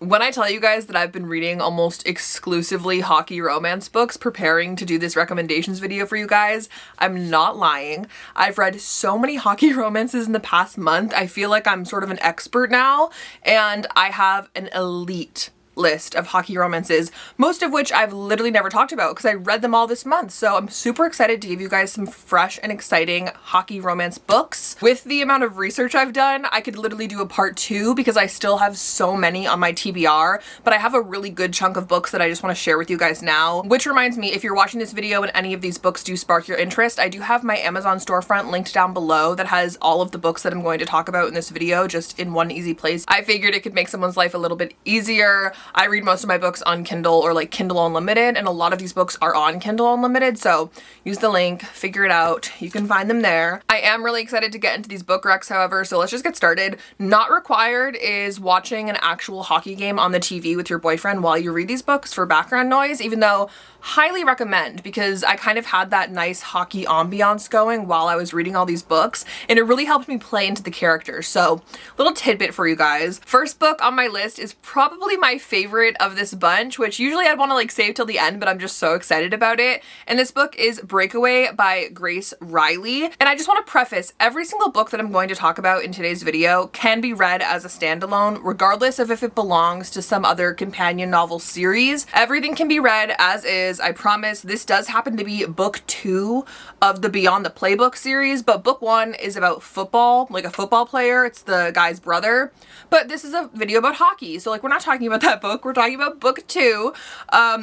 When I tell you guys that I've been reading almost exclusively hockey romance books preparing to do this recommendations video for you guys, I'm not lying. I've read so many hockey romances in the past month. I feel like I'm sort of an expert now, and I have an elite list of hockey romances, most of which I've literally never talked about because I read them all this month. So I'm super excited to give you guys some fresh and exciting hockey romance books. With the amount of research I've done, I could literally do a part 2 because I still have so many on my TBR, but I have a really good chunk of books that I just want to share with you guys now. Which reminds me, if you're watching this video and any of these books do spark your interest, I do have my Amazon storefront linked down below that has all of the books that I'm going to talk about in this video just in one easy place. I figured it could make someone's life a little bit easier. I read most of my books on Kindle or like Kindle Unlimited, and a lot of these books are on Kindle Unlimited, so use the link, figure it out. You can find them there. I am really excited to get into these book recs, however, so let's just get started. Not required is watching an actual hockey game on the TV with your boyfriend while you read these books for background noise, even though highly recommend, because I kind of had that nice hockey ambiance going while I was reading all these books, and it really helped me play into the characters. So little tidbit for you guys. First book on my list is probably my favorite of this bunch, which usually I'd want to like save till the end, but I'm just so excited about it. And this book is Breakaway by Grace Riley. And I just want to preface, every single book that I'm going to talk about in today's video can be read as a standalone, regardless of if it belongs to some other companion novel series. Everything can be read as is. I promise. This does happen to be book 2 of the Beyond the Playbook series, but book 1 is about football, like a football player. It's the guy's brother. But this is a video about hockey, so like we're not talking about that book. We're talking about book 2.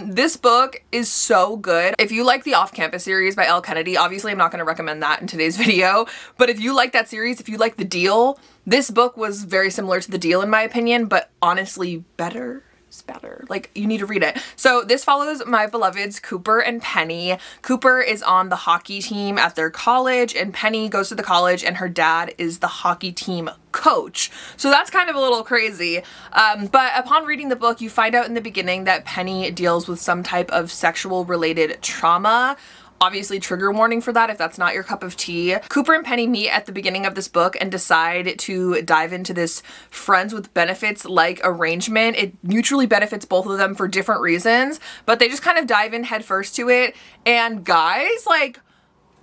This book is so good. If you like the Off-Campus series by Elle Kennedy, obviously I'm not going to recommend that in today's video, but if you like that series, if you like The Deal, this book was very similar to The Deal in my opinion, but honestly better. Like, you need to read it. So this follows my beloveds Cooper and Penny. Cooper is on the hockey team at their college, and Penny goes to the college and her dad is the hockey team coach. So that's kind of a little crazy. But upon reading the book, you find out in the beginning that Penny deals with some type of sexual related trauma. Obviously, trigger warning for that if that's not your cup of tea. Cooper and Penny meet at the beginning of this book and decide to dive into this friends with benefits like arrangement. It mutually benefits both of them for different reasons, but they just kind of dive in headfirst to it. And guys, like,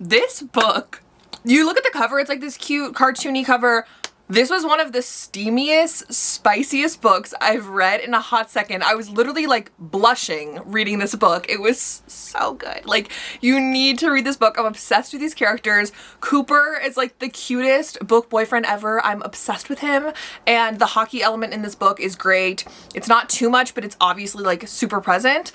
this book, you look at the cover, it's like this cute cartoony cover. This was one of the steamiest, spiciest books I've read in a hot second. I was literally like blushing reading this book. It was so good. Like, you need to read this book. I'm obsessed with these characters. Cooper is like the cutest book boyfriend ever. I'm obsessed with him. And the hockey element in this book is great. It's not too much, but it's obviously like super present.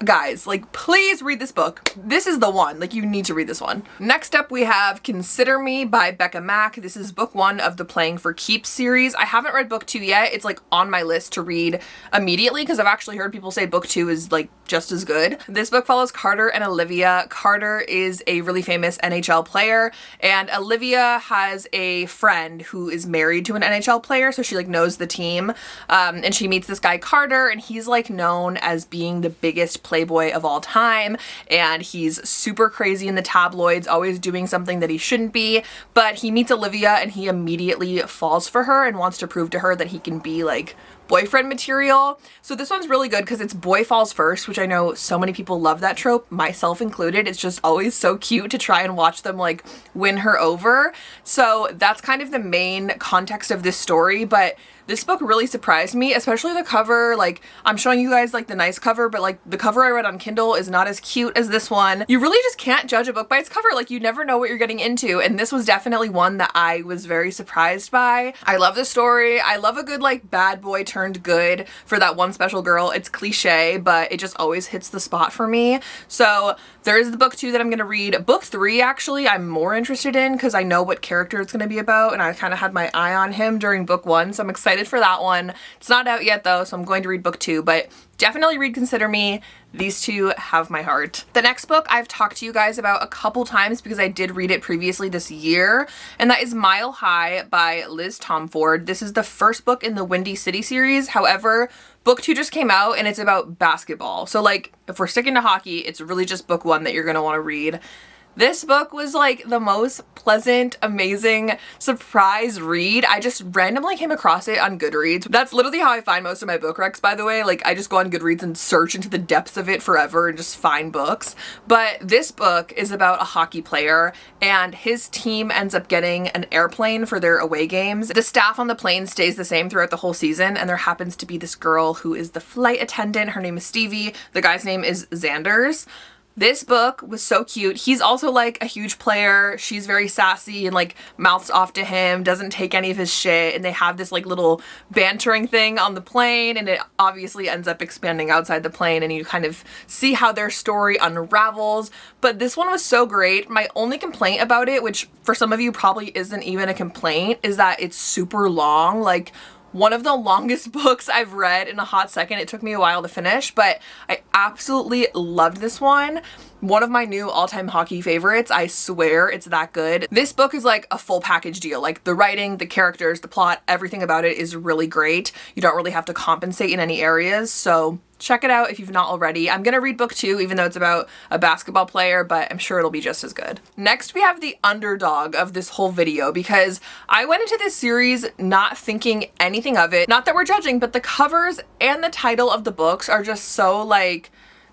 Guys, like, please read this book. This is the one. Like, you need to read this one. Next up, we have Consider Me by Becca Mack. This is book 1 of the Playing for Keeps series. I haven't read book 2 yet. It's like on my list to read immediately because I've actually heard people say book 2 is like just as good. This book follows Carter and Olivia. Carter is a really famous NHL player, and Olivia has a friend who is married to an NHL player, so she like knows the team. And she meets this guy Carter, and he's like known as being the biggest playboy of all time, and he's super crazy in the tabloids, always doing something that he shouldn't be. But he meets Olivia and he immediately falls for her and wants to prove to her that he can be like boyfriend material. So this one's really good because it's boy falls first, which I know so many people love that trope, myself included. It's just always so cute to try and watch them like win her over. So that's kind of the main context of this story, but this book really surprised me, especially the cover. Like, I'm showing you guys like the nice cover, but like the cover I read on Kindle is not as cute as this one. You really just can't judge a book by its cover. Like, you never know what you're getting into, and this was definitely one that I was very surprised by. I love the story. I love a good like bad boy turned good for that one special girl. It's cliche, but it just always hits the spot for me. So there is the book 2 that I'm gonna read. Book 3, actually, I'm more interested in because I know what character it's gonna be about, and I kind of had my eye on him during book 1, so I'm excited for that one. It's not out yet though, so I'm going to read book 2, but definitely read Consider Me. These two have my heart. The next book I've talked to you guys about a couple times because I did read it previously this year, and that is Mile High by Liz Tomforde. This is the first book in the Windy City series. However, book 2 just came out and it's about basketball. So like, if we're sticking to hockey, it's really just book 1 that you're gonna want to read. This book was like the most pleasant, amazing surprise read. I just randomly came across it on Goodreads. That's literally how I find most of my book recs, by the way. Like, I just go on Goodreads and search into the depths of it forever and just find books. But this book is about a hockey player, and his team ends up getting an airplane for their away games. The staff on the plane stays the same throughout the whole season, and there happens to be this girl who is the flight attendant. Her name is Stevie. The guy's name is Xanders. This book was so cute. He's also like a huge player. She's very sassy and like mouths off to him, doesn't take any of his shit, and they have this like little bantering thing on the plane, and it obviously ends up expanding outside the plane, and you kind of see how their story unravels. But this one was so great. My only complaint about it, which for some of you probably isn't even a complaint, is that it's super long. Like, one of the longest books I've read in a hot second. It took me a while to finish, but I absolutely loved this one. One of my new all-time hockey favorites. I swear it's that good. This book is like a full package deal. Like, the writing, the characters, the plot, everything about it is really great. You don't really have to compensate in any areas, so check it out if you've not already. I'm gonna read book 2, even though it's about a basketball player, but I'm sure it'll be just as good. Next, we have the underdog of this whole video, because I went into this series not thinking anything of it. Not that we're judging, but the covers and the title of the books are just so like,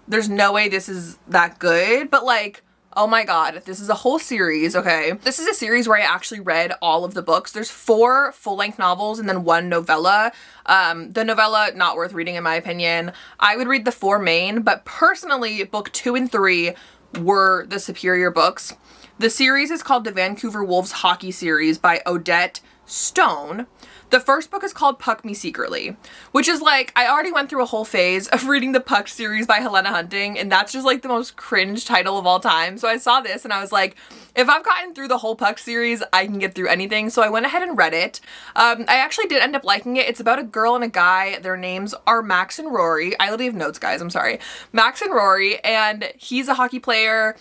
there's no way this is that good, but like, oh my god, this is a whole series, okay? This is a series where I actually read all of the books. There's 4 full-length novels and then 1 novella. The novella, not worth reading in my opinion. I would read the 4 main, but personally, book 2 and 3 were the superior books. The series is called the Vancouver Wolves Hockey Series by Odette Stone. The first book is called Puck Me Secretly, which is like, I already went through a whole phase of reading the Puck series by Helena Hunting, and that's just like the most cringe title of all time. So I saw this and I was like, if I've gotten through the whole Puck series, I can get through anything. So I went ahead and read it. I actually did end up liking it. It's about a girl and a guy. Their names are Max and Rory. I literally have notes, guys. I'm sorry. Max and Rory, and he's a hockey player.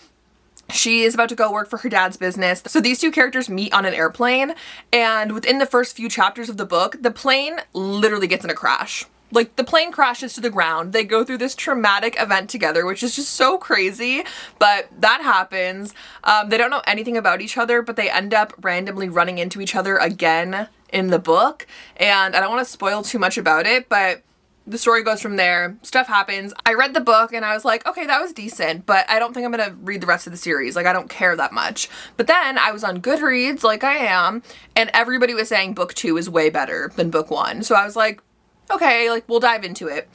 She is about to go work for her dad's business. So these two characters meet on an airplane, and within the first few chapters of the book, the plane literally gets in a crash. Like, the plane crashes to the ground. They go through this traumatic event together, which is just so crazy, but that happens. They don't know anything about each other, but they end up randomly running into each other again in the book. And I don't want to spoil too much about it, but the story goes from there. Stuff happens. I read the book and I was like, okay, that was decent, but I don't think I'm gonna read the rest of the series. Like, I don't care that much. But then I was on Goodreads, like I am, and everybody was saying book 2 is way better than book 1. So I was like, okay, like, we'll dive into it.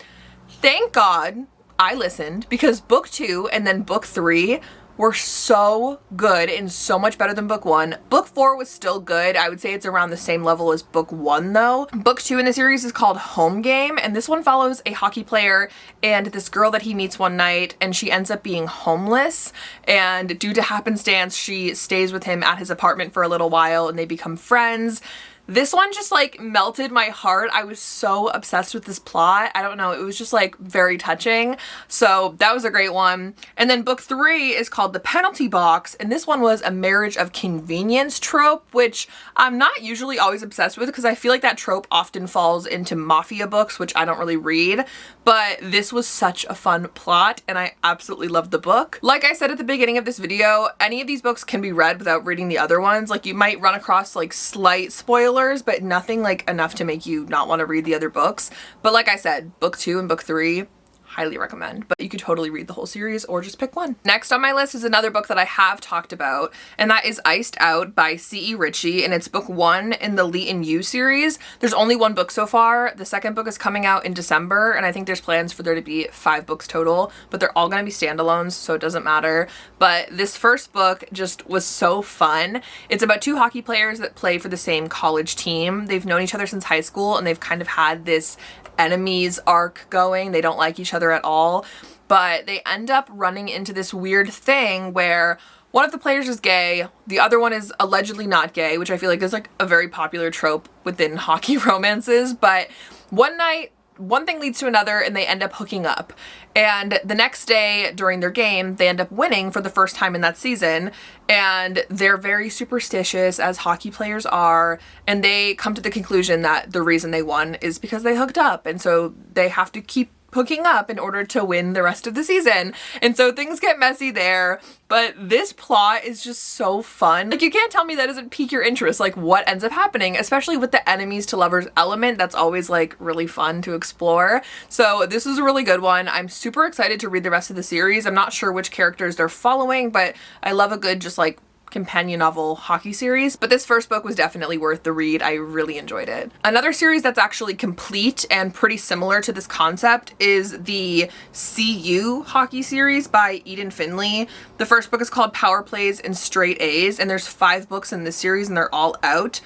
Thank God I listened, because book 2 and then book 3 were so good and so much better than book 1. Book 4 was still good. I would say it's around the same level as book 1 though. Book 2 in the series is called Home Game, and this one follows a hockey player and this girl that he meets one night, and she ends up being homeless, and due to happenstance, she stays with him at his apartment for a little while and they become friends. This one just like melted my heart. I was so obsessed with this plot. I don't know, it was just like very touching. So that was a great one. And then book 3 is called The Penalty Box, and this one was a marriage of convenience trope, which I'm not usually always obsessed with because I feel like that trope often falls into mafia books, which I don't really read. But this was such a fun plot and I absolutely loved the book. Like I said at the beginning of this video, any of these books can be read without reading the other ones. Like, you might run across like slight spoilers, but nothing like enough to make you not want to read the other books. But like I said, book 2 and book 3, highly recommend, but you could totally read the whole series or just pick one. Next on my list is another book that I have talked about, and that is Iced Out by C.E. Ritchie, and it's book 1 in the Lee and You series. There's only 1 book so far. The second book is coming out in December, and I think there's plans for there to be 5 books total, but they're all gonna be standalones, so it doesn't matter. But this first book just was so fun. It's about 2 hockey players that play for the same college team. They've known each other since high school, and they've kind of had this enemies arc going. They don't like each other at all, but they end up running into this weird thing where one of the players is gay, the other one is allegedly not gay, which I feel like is like a very popular trope within hockey romances. But one night, one thing leads to another and they end up hooking up. And the next day during their game, they end up winning for the first time in that season. And they're very superstitious, as hockey players are. And they come to the conclusion that the reason they won is because they hooked up. And so they have to keep hooking up in order to win the rest of the season. And so things get messy there, but this plot is just so fun. Like, you can't tell me that doesn't pique your interest, like what ends up happening, especially with the enemies to lovers element. That's always like really fun to explore. So this is a really good one. I'm super excited to read the rest of the series. I'm not sure which characters they're following, but I love a good just like companion novel hockey series, but this first book was definitely worth the read. I really enjoyed it. Another series that's actually complete and pretty similar to this concept is the CU hockey series by Eden Finley. The first book is called Power Plays and Straight A's, and there's 5 books in this series and they're all out.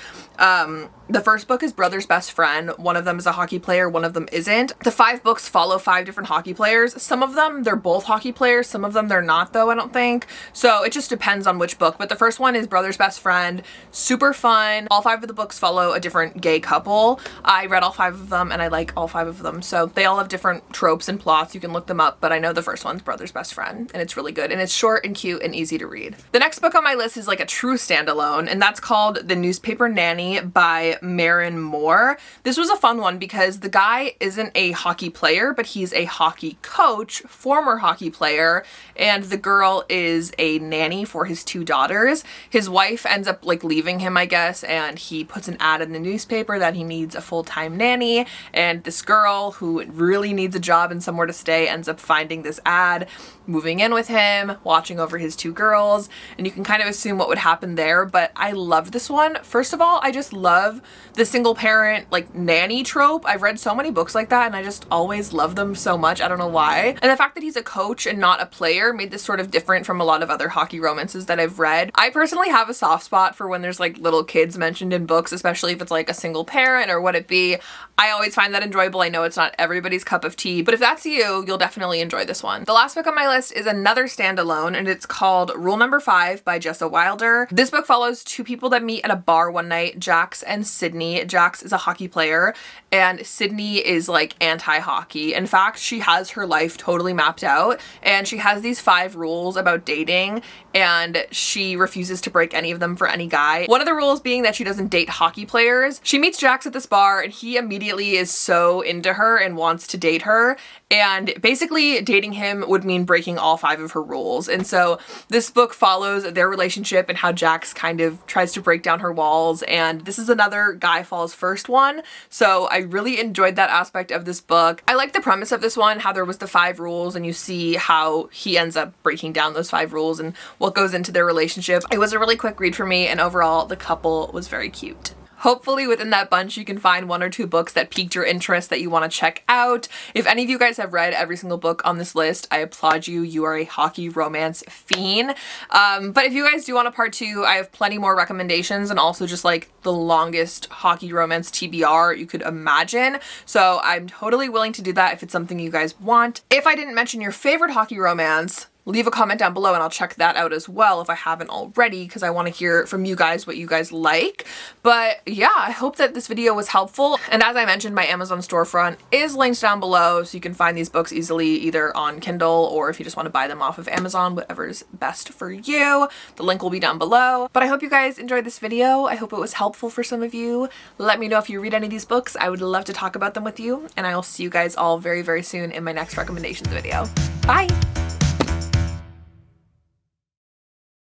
The first book is Brother's Best Friend. One of them is a hockey player, one of them isn't. The 5 books follow 5 different hockey players. Some of them, they're both hockey players. Some of them, they're not though, I don't think. So it just depends on which book. But the first one is Brother's Best Friend. Super fun. All 5 of the books follow a different gay couple. I read all 5 of them and I like all 5 of them. So they all have different tropes and plots. You can look them up, but I know the first one's Brother's Best Friend and it's really good. And it's short and cute and easy to read. The next book on my list is like a true standalone, and that's called The Newspaper Nanny by Marin Moore. This was a fun one because the guy isn't a hockey player, but he's a hockey coach, former hockey player, and the girl is a nanny for his 2 daughters. His wife ends up like leaving him, I guess, and he puts an ad in the newspaper that he needs a full-time nanny, and this girl who really needs a job and somewhere to stay ends up finding this ad, moving in with him, watching over his 2 girls, and you can kind of assume what would happen there, but I loved this one. First of all, I just love the single parent like nanny trope. I've read so many books like that and I just always love them so much. I don't know why. And the fact that he's a coach and not a player made this sort of different from a lot of other hockey romances that I've read. I personally have a soft spot for when there's like little kids mentioned in books, especially if it's like a single parent or what it be. I always find that enjoyable. I know it's not everybody's cup of tea, but if that's you, you'll definitely enjoy this one. The last book on my list is another standalone, and it's called Rule Number 5 by Jessa Wilder. This book follows 2 people that meet at a bar one night, Jax and Sydney. Jax is a hockey player and Sydney is like anti-hockey. In fact, she has her life totally mapped out and she has these 5 rules about dating and she refuses to break any of them for any guy. One of the rules being that she doesn't date hockey players. She meets Jax at this bar and he immediately is so into her and wants to date her, and basically dating him would mean breaking all 5 of her rules. And so this book follows their relationship and how Jax kind of tries to break down her walls, and this is another guy falls first one. So I really enjoyed that aspect of this book. I like the premise of this one, how there was the 5 rules and you see how he ends up breaking down those 5 rules and what goes into their relationship. It was a really quick read for me, and overall the couple was very cute. Hopefully within that bunch you can find 1 or 2 books that piqued your interest that you want to check out. If any of you guys have read every single book on this list, I applaud you. You are a hockey romance fiend. But if you guys do want a part 2, I have plenty more recommendations and also just like the longest hockey romance TBR you could imagine. So I'm totally willing to do that if it's something you guys want. If I didn't mention your favorite hockey romance, leave a comment down below and I'll check that out as well if I haven't already, because I want to hear from you guys what you guys like. But yeah, I hope that this video was helpful. And as I mentioned, my Amazon storefront is linked down below, so you can find these books easily either on Kindle or if you just want to buy them off of Amazon, whatever's best for you. The link will be down below. But I hope you guys enjoyed this video. I hope it was helpful for some of you. Let me know if you read any of these books. I would love to talk about them with you. And I will see you guys all very, very soon in my next recommendations video. Bye!